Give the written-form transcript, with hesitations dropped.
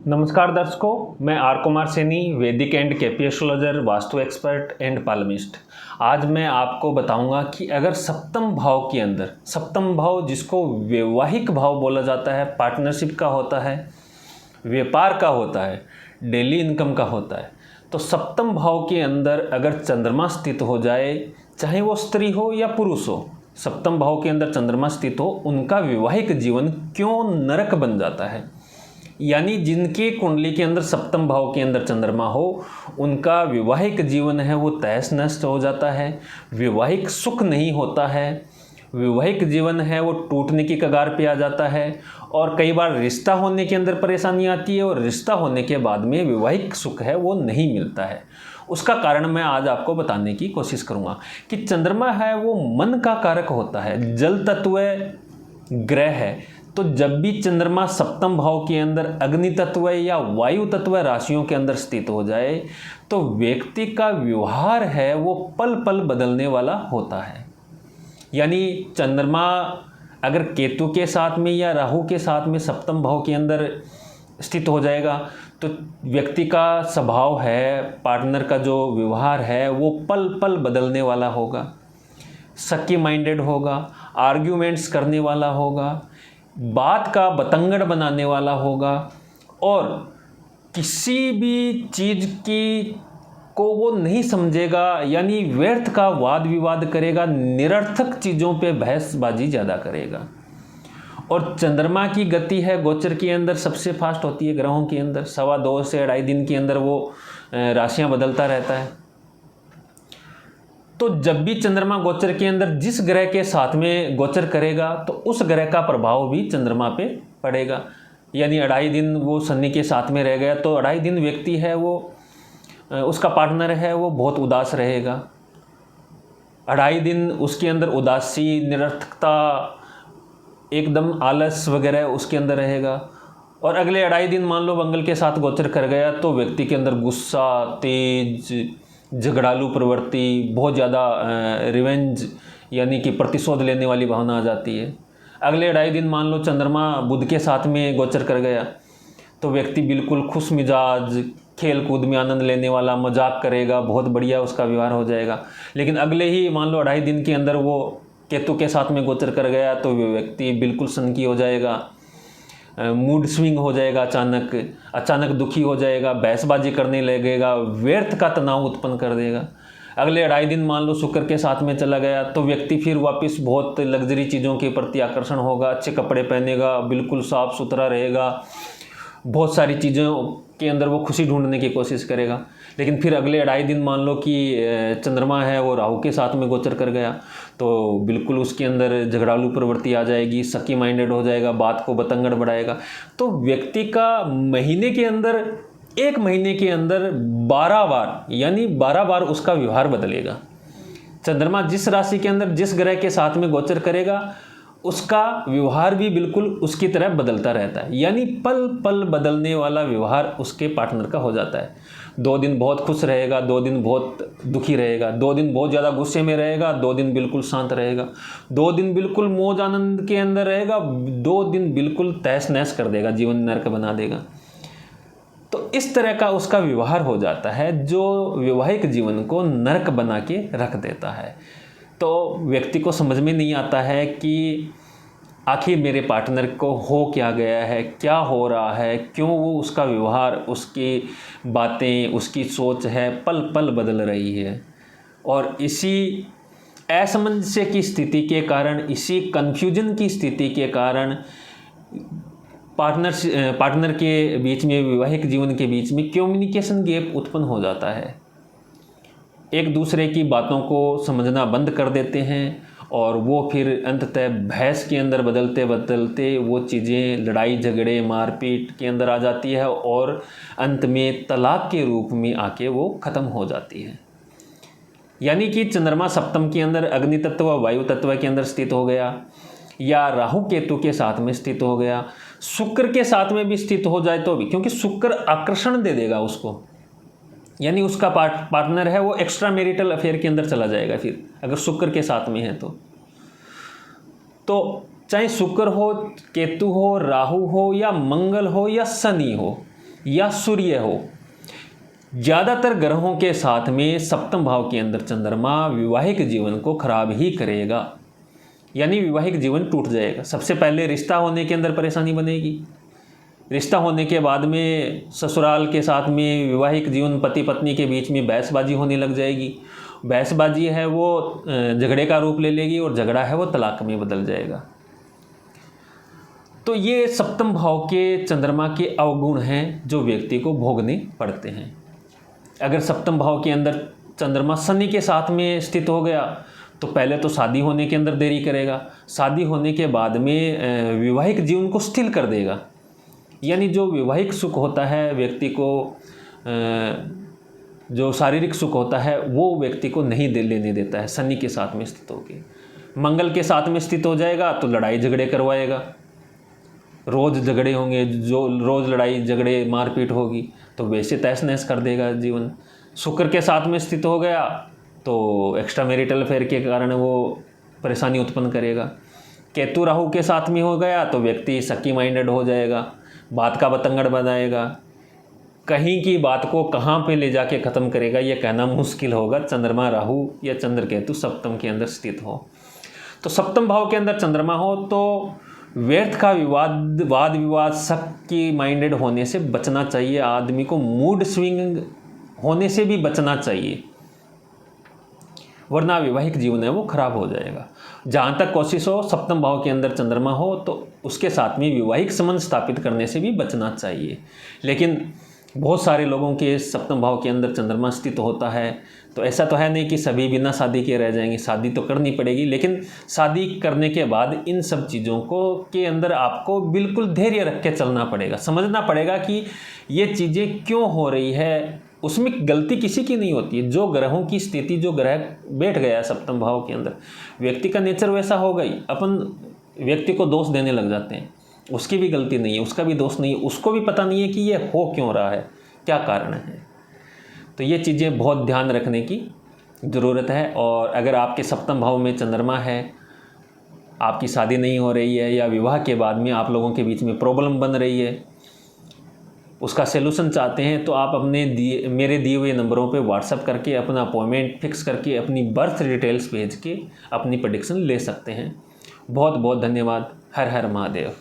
नमस्कार दर्शकों, मैं are Kumar Saini, Vedic and KP astrologer, vastu expert and palmist. आज मैं आपको बताऊंगा कि अगर सप्तम भाव के अंदर, सप्तम भाव जिसको वैवाहिक भाव बोला जाता है, पार्टनरशिप का होता है, व्यापार का होता है, डेली इनकम का होता है, तो सप्तम भाव के अंदर अगर चंद्रमा स्थित हो जाए, चाहे वो स्त्री हो या पुरुष हो, सप्तम भाव के अंदर चंद्रमा स्थित हो, उनका वैवाहिक जीवन क्यों नरक बन जाता है। यानी जिनके कुंडली के अंदर सप्तम भाव के अंदर चंद्रमा हो, उनका वैवाहिक जीवन है वो तहस नष्ट हो जाता है, वैवाहिक सुख नहीं होता है, वैवाहिक जीवन है वो टूटने की कगार पे आ जाता है। और कई बार रिश्ता होने के अंदर परेशानी आती है और रिश्ता होने के बाद में वैवाहिक सुख है वो नहीं मिलता है। उसका कारण मैं आज आपको बताने की कोशिश करूँगा कि चंद्रमा है वो मन का कारक होता है, जल तत्व ग्रह है। तो जब भी चंद्रमा सप्तम भाव के अंदर अग्नि तत्व या वायु तत्व राशियों के अंदर स्थित हो जाए तो व्यक्ति का व्यवहार है वो पल पल बदलने वाला होता है। यानी चंद्रमा अगर केतु के साथ में या राहु के साथ में सप्तम भाव के अंदर स्थित हो जाएगा तो व्यक्ति का स्वभाव है, पार्टनर का जो व्यवहार है वो पल पल बदलने वाला होगा, सकी माइंडेड होगा, आर्ग्यूमेंट्स करने वाला होगा, बात का बतंगड़ बनाने वाला होगा और किसी भी चीज़ की को वो नहीं समझेगा। यानी व्यर्थ का वाद विवाद करेगा, निरर्थक चीज़ों पे बहसबाजी ज़्यादा करेगा। और चंद्रमा की गति है गोचर के अंदर सबसे फास्ट होती है ग्रहों के अंदर, 2.25 से 2.5 दिन के अंदर वो राशियाँ बदलता रहता है। तो जब भी चंद्रमा गोचर के अंदर जिस ग्रह के साथ में गोचर करेगा तो उस ग्रह का प्रभाव भी चंद्रमा पे पड़ेगा। यानी 2.5 दिन वो शनि के साथ में रह गया तो 2.5 दिन व्यक्ति है वो, उसका पार्टनर है वो बहुत उदास रहेगा। 2.5 दिन उसके अंदर उदासी, निरर्थकता, एकदम आलस वगैरह उसके अंदर रहेगा। और अगले 2.5 दिन मान लो मंगल के साथ गोचर कर गया तो व्यक्ति के अंदर गुस्सा, तेज, झगड़ालू प्रवृत्ति, बहुत ज़्यादा रिवेंज यानी कि प्रतिशोध लेने वाली भावना आ जाती है। अगले 2.5 दिन मान लो चंद्रमा बुध के साथ में गोचर कर गया तो व्यक्ति बिल्कुल खुश मिजाज, खेल कूद में आनंद लेने वाला, मजाक करेगा, बहुत बढ़िया उसका व्यवहार हो जाएगा। लेकिन अगले ही मान लो 2.5 दिन के अंदर वो केतु के साथ में गोचर कर गया तो व्यक्ति बिल्कुल सनकी हो जाएगा, मूड स्विंग हो जाएगा, अचानक दुखी हो जाएगा, बहसबाजी करने लगेगा, व्यर्थ का तनाव उत्पन्न कर देगा। अगले 2.5 दिन मान लो शुक्र के साथ में चला गया तो व्यक्ति फिर वापस बहुत लग्जरी चीज़ों के प्रति आकर्षण होगा, अच्छे कपड़े पहनेगा, बिल्कुल साफ सुथरा रहेगा, बहुत सारी चीज़ों के अंदर वो खुशी ढूंढने की कोशिश करेगा। लेकिन फिर अगले 2.5 दिन मान लो कि चंद्रमा है वो राहु के साथ में गोचर कर गया तो बिल्कुल उसके अंदर झगड़ालू प्रवृत्ति आ जाएगी, सकी माइंडेड हो जाएगा, बात को बतंगड़ बढ़ाएगा। तो व्यक्ति का महीने के अंदर, एक महीने के अंदर 12 बार, यानी 12 बार उसका व्यवहार बदलेगा। चंद्रमा जिस राशि के अंदर जिस ग्रह के साथ में गोचर करेगा उसका व्यवहार भी बिल्कुल उसकी तरह बदलता रहता है। यानी पल पल बदलने वाला व्यवहार उसके पार्टनर का हो जाता है। 2 दिन बहुत खुश रहेगा, 2 दिन बहुत दुखी रहेगा, 2 दिन बहुत ज़्यादा गुस्से में रहेगा, 2 दिन बिल्कुल शांत रहेगा, 2 दिन बिल्कुल मौज आनंद के अंदर रहेगा, 2 दिन बिल्कुल तहस नहस कर देगा, जीवन नरक बना देगा। तो इस तरह का उसका व्यवहार हो जाता है जो वैवाहिक जीवन को नरक बना के रख देता है। तो व्यक्ति को समझ में नहीं आता है कि आखिर मेरे पार्टनर को हो क्या गया है, क्या हो रहा है, क्यों वो उसका व्यवहार, उसकी बातें, उसकी सोच है पल पल बदल रही है। और इसी असमंजस्य की स्थिति के कारण, इसी कन्फ्यूजन की स्थिति के कारण पार्टनर के बीच में, वैवाहिक जीवन के बीच में कम्युनिकेशन गैप उत्पन्न हो जाता है। एक दूसरे की बातों को समझना बंद कर देते हैं और वो फिर अंततः बहस के अंदर बदलते बदलते वो चीज़ें लड़ाई झगड़े मारपीट के अंदर आ जाती है और अंत में तलाक के रूप में आके वो ख़त्म हो जाती है। यानी कि चंद्रमा सप्तम के अंदर अग्नि तत्व वायु तत्व के अंदर स्थित हो गया या राहु केतु के साथ में स्थित हो गया, शुक्र के साथ में भी स्थित हो जाए तो भी, क्योंकि शुक्र आकर्षण दे देगा उसको। यानी उसका पार्टनर है वो एक्स्ट्रा मैरिटल अफेयर के अंदर चला जाएगा फिर अगर शुक्र के साथ में है तो चाहे शुक्र हो, केतु हो, राहु हो या मंगल हो या शनि हो, या सूर्य हो, ज़्यादातर ग्रहों के साथ में सप्तम भाव के अंदर चंद्रमा वैवाहिक जीवन को खराब ही करेगा, यानी वैवाहिक जीवन टूट जाएगा। सबसे पहले रिश्ता होने के अंदर परेशानी बनेगी, रिश्ता होने के बाद में ससुराल के साथ में वैवाहिक जीवन पति पत्नी के बीच में बहसबाजी होने लग जाएगी, बहसबाजी है वो झगड़े का रूप ले लेगी और झगड़ा है वो तलाक में बदल जाएगा। तो ये सप्तम भाव के चंद्रमा के अवगुण हैं जो व्यक्ति को भोगने पड़ते हैं। अगर सप्तम भाव के अंदर चंद्रमा शनि के साथ में स्थित हो गया तो पहले तो शादी होने के अंदर देरी करेगा, शादी होने के बाद में वैवाहिक जीवन को शिथिल कर देगा, यानी जो वैवाहिक सुख होता है व्यक्ति को, जो शारीरिक सुख होता है वो व्यक्ति को नहीं लेने देता है। शनि के साथ में स्थित होकर मंगल के साथ में स्थित हो जाएगा तो लड़ाई झगड़े करवाएगा, रोज़ झगड़े होंगे, जो रोज़ लड़ाई झगड़े मारपीट होगी तो वैसे तहस नहस कर देगा जीवन। शुक्र के साथ में स्थित हो गया तो एक्स्ट्रा मैरिटल अफेयर के कारण वो परेशानी उत्पन्न करेगा। केतु राहु के साथ में हो गया तो व्यक्ति सकी माइंडेड हो जाएगा, बात का बतंगड़ बनाएगा, कहीं की बात को कहाँ पे ले जाके ख़त्म करेगा ये कहना मुश्किल होगा। चंद्रमा राहु या चंद्र केतु सप्तम के अंदर स्थित हो तो सप्तम भाव के अंदर चंद्रमा हो तो व्यर्थ का वाद विवाद शक की माइंडेड होने से बचना चाहिए। आदमी को मूड स्विंग होने से भी बचना चाहिए, वरना वैवाहिक जीवन है वो खराब हो जाएगा। जहाँ तक कोशिश हो सप्तम भाव के अंदर चंद्रमा हो तो उसके साथ में वैवाहिक संबंध स्थापित करने से भी बचना चाहिए। लेकिन बहुत सारे लोगों के सप्तम भाव के अंदर चंद्रमा स्थित होता है तो ऐसा तो है नहीं कि सभी बिना शादी के रह जाएंगे, शादी तो करनी पड़ेगी। लेकिन शादी करने के बाद इन सब चीज़ों को के अंदर आपको बिल्कुल धैर्य रख के चलना पड़ेगा, समझना पड़ेगा कि ये चीज़ें क्यों हो रही है, उसमें गलती किसी की नहीं होती है। जो ग्रहों की स्थिति, जो ग्रह बैठ गया है सप्तम भाव के अंदर, व्यक्ति का नेचर वैसा हो गई, अपन व्यक्ति को दोष देने लग जाते हैं। उसकी भी गलती नहीं है, उसका भी दोष नहीं है, उसको भी पता नहीं है कि ये हो क्यों रहा है, क्या कारण है। तो ये चीज़ें बहुत ध्यान रखने की ज़रूरत है। और अगर आपके सप्तम भाव में चंद्रमा है, आपकी शादी नहीं हो रही है या विवाह के बाद में आप लोगों के बीच में प्रॉब्लम बन रही है, उसका सलूशन चाहते हैं तो आप अपने मेरे दिए हुए नंबरों पे व्हाट्सएप करके अपना अपॉइंटमेंट फिक्स करके अपनी बर्थ डिटेल्स भेज के अपनी प्रेडिक्शन ले सकते हैं। बहुत बहुत धन्यवाद। हर हर महादेव।